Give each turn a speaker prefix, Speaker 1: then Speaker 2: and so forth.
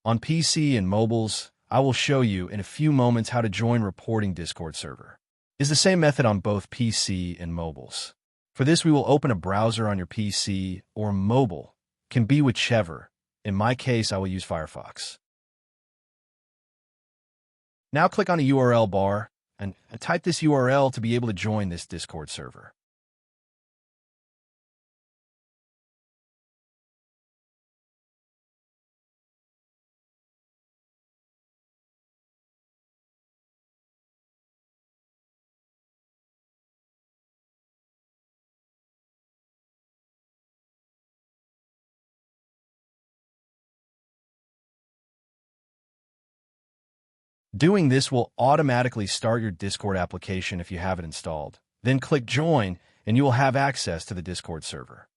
Speaker 1: On PC and mobiles, I will show you in a few moments how to join reporting Discord server. It's the same method on both PC and mobiles. For this, we will open a browser on your PC or mobile, can be whichever. In my case, I will use Firefox. Now click on the URL bar and type this URL to be able to join this Discord server. Doing this will automatically start your Discord application if you have it installed. Then click Join, and you will have access to the Discord server.